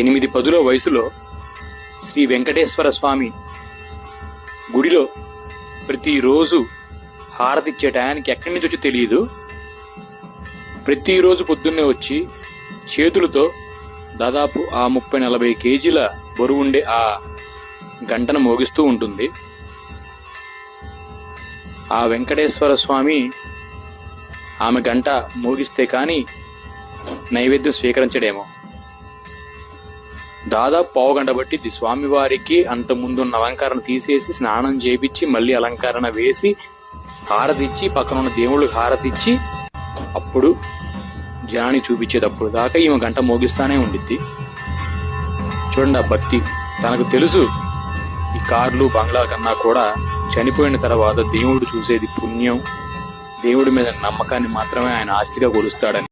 8 వయసులో శ్రీ వెంకటేశ్వర స్వామి గుడిలో ప్రతిరోజు హారతిచ్చే టయానికి ఎక్కడి నుంచి వచ్చి తెలియదు. ప్రతిరోజు పొద్దున్నే వచ్చి చేతులతో దాదాపు ఆ 30-40 కేజీల బరువుండే ఆ గంటను మోగిస్తూ ఉంటుంది. ఆ వెంకటేశ్వర స్వామి ఆమె గంట మోగిస్తే కానీ నైవేద్యం స్వీకరించడేమో. దాదాపు 1/2 గంట బట్టిద్ది. స్వామివారికి అంత ముందున్న అలంకరణ తీసేసి స్నానం చేపించి మళ్ళీ అలంకరణ వేసి హారతిచ్చి పక్కనున్న దేవుళ్ళకి హారతిచ్చి అప్పుడు జాని చూపించేటప్పుడు దాకా ఈమె గంట మోగిస్తానే ఉండిద్ది. చూడండి ఆ భక్తి. తనకు తెలుసు ఈ కార్లు బంగ్లా కన్నా కూడా చనిపోయిన తర్వాత దేవుడు చూసేది పుణ్యం, దేవుడి మీద నమ్మకాన్ని మాత్రమే ఆయన ఆస్తిగా కొలుస్తాడని.